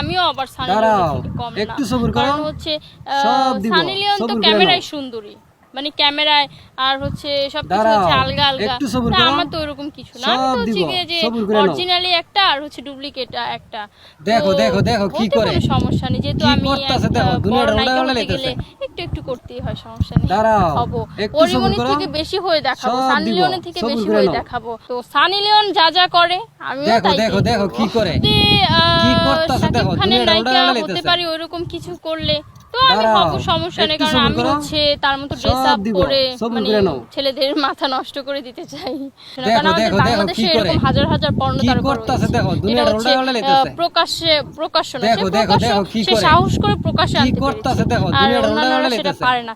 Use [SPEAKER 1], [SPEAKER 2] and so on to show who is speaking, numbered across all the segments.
[SPEAKER 1] আমিও আবার সানি লিওনের থেকে কম না, কারণ হচ্ছে সানি লিওন তো ক্যামেরায় সুন্দরী, মানে ক্যামেরায় আর হচ্ছে সবকিছু হচ্ছে আলগা আলগা, আমার তো ওরকম কিছু না, আমি তো হচ্ছে যে অরিজিনালি একটা আর হচ্ছে ডুপ্লিকেট একটা।
[SPEAKER 2] দেখো দেখো দেখো কি করে,
[SPEAKER 1] কোনো সমস্যা নেই, যেহেতু আমি বড় নায়িকা হতে গেলে একটু একটু করতেই হয়, সমস্যা নেই, হবো। পরিমণির থেকে বেশি হয়ে দেখাবো, সানি লিওনের থেকে বেশি হয়ে দেখাবো। তো সানি লিওন যা যা করে আমিও তাই
[SPEAKER 2] দেখো দেখো কি করে,
[SPEAKER 1] শাকিব খানের নায়িকা হতে পারি ওইরকম কিছু করলে তো আমি হবো, সমস্যা নেই, কারণ আমি হচ্ছে তার মতো ড্রেস আপ করে মানে ছেলেদের মাথা নষ্ট করে দিতে চাই। কারণ আমাদের বাংলাদেশে এরকম হাজার হাজার পর্ণ তারকা রয়েছে, এটা হচ্ছে প্রকাশ্য না, সে সাহস করে প্রকাশ্যে আনতে পেরেছে, আর অন্যান্যরা সেটা পারে না।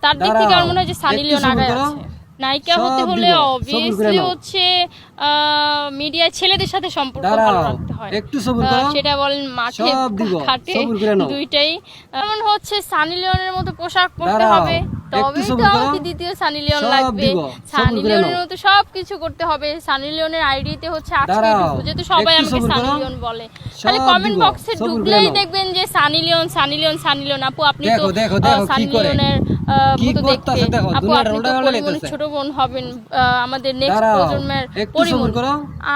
[SPEAKER 1] তার দিক থেকে আমার মনে হয় যে সানি লিওন আগায় আছে। নায়িকা হতে হলে অবভিয়াসলি হচ্ছে মিডিয়ায় ছেলেদের সাথে সম্পর্ক ভালো রাখতে হয়, সেটা বলেন মাঠে ঘাটে দুইটাই। এমন হচ্ছে সানি লিওনের মতো পোশাক পরতে হবে, তবেই তো আমাকে দ্বিতীয় সানি লিওন লাগবে, সানি লিওনের মতো সবকিছু করতে হবে। সানি লিওনের আইডিতে হচ্ছে আজকে যেহেতু সবাই আমাকে সানি লিওন বলে, তাহলে কমেন্ট বক্সে ঢুকলেই দেখবেন যে Sunny Leone Sunny Leone Sunny Leone. আপু আপনি তো সানি লিওনের মতো দেখতে, আপু আপনি তো পরিমণির ছোট বোন হবেন, আমাদের নেক্সট প্রজন্মের পরিমণি।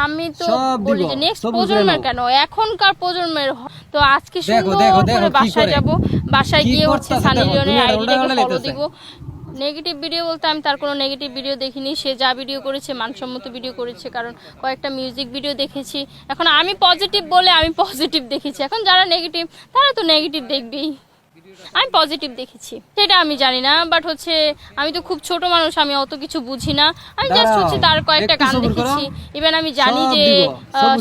[SPEAKER 1] আমি তো বলি যে নেক্সট প্রজন্মের কেন, এখনকার প্রজন্মের। তো আজকে সুন্দর করে বাসায় যাব, বাসায় গিয়ে হচ্ছে সানি লিওনের আইডিটাকে ফলো দিব। নেগেটিভ ভিডিও বলতে আমি তার কোনো নেগেটিভ ভিডিও দেখিনি, সে যা ভিডিও করেছে মানসম্মত ভিডিও করেছে, কারণ কয়েকটা মিউজিক ভিডিও দেখেছি। এখন আমি পজিটিভ বলে আমি পজিটিভ দেখেছি, এখন যারা নেগেটিভ তারা তো নেগেটিভ দেখবেই, আমি পজিটিভ দেখেছি সেটা আমি জানি না, বাট হচ্ছে আমি তো খুব ছোট মানুষ, আমি অত কিছু বুঝি না, আমি জাস্ট হচ্ছে তার কয়েকটা গান দেখেছি। ইভেন আমি জানি যে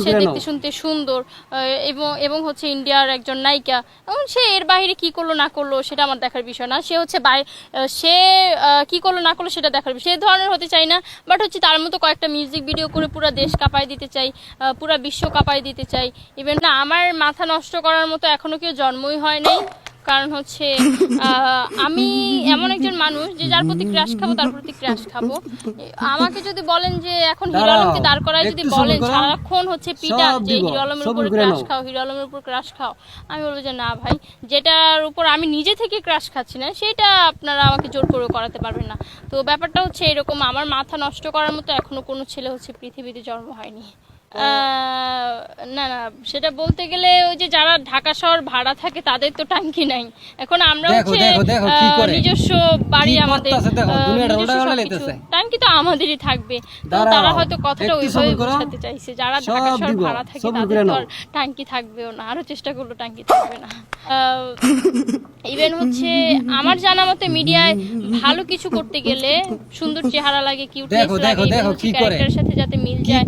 [SPEAKER 1] সে দেখতে শুনতে সুন্দর এবং হচ্ছে ইন্ডিয়ার একজন নায়িকা, এবং সে এর বাইরে কি করলো না করলো সেটা আমার দেখার বিষয় না, সে হচ্ছে সে কি করলো না করলো সেটা দেখার বিষয়, সে ধরনের হতে চাই না, বাট হচ্ছে তার মতো কয়েকটা মিউজিক ভিডিও করে পুরো দেশ কাঁপায় দিতে চাই, পুরো বিশ্ব কাঁপায় দিতে চাই। ইভেন না আমার মাথা নষ্ট করার মতো এখনো কেউ জন্মই হয় নাই, কারণ হচ্ছে আমি এমন একজন মানুষ যে যার প্রতি ক্রাশ খাবো তার প্রতি ক্রাশ খাবো। আমাকে যদি বলেন যে এখন হিরো আলমকে দাঁড় করায় যদি বলেন সারাক্ষণ হচ্ছে পিটা যে হিরো আলমের উপর ক্রাশ খাও, হিরো আলমের উপর ক্রাশ খাও, আমি বলবো যে না ভাই, যেটার উপর আমি নিজে থেকে ক্রাশ খাচ্ছি না সেটা আপনারা আমাকে জোর করে করাতে পারবেন না। তো ব্যাপারটা হচ্ছে এরকম, আমার মাথা নষ্ট করার মতো এখনো কোনো ছেলে হচ্ছে পৃথিবীতে জন্ম হয়নি। না না, সেটা বলতে গেলে ওই যে যারা ঢাকা শহর ভাড়া থাকে তাদের তো টাঙ্কি নাই, এখন আমরা হচ্ছে নিজস্ব বাড়ি, আমাদের টাঙ্কি তো আমাদেরই থাকবে, তো তারা হয়তো কথাটা ওইভাবে বোঝাতে চাইছে, যারা ঢাকা শহর ভাড়া থাকে তাদের তো আর টাঙ্কি থাকবেও না, আরো চেষ্টা করলো টাঙ্কি থাকবে না। ইভেন হচ্ছে আমার জানা মতে মিডিয়ায় ভালো কিছু করতে গেলে সুন্দর চেহারা লাগে, কিউটনেস লাগে, ক্যারেক্টারের সাথে যাতে মিল যায়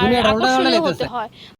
[SPEAKER 1] আর আকর্ষণীয় হতে হয়।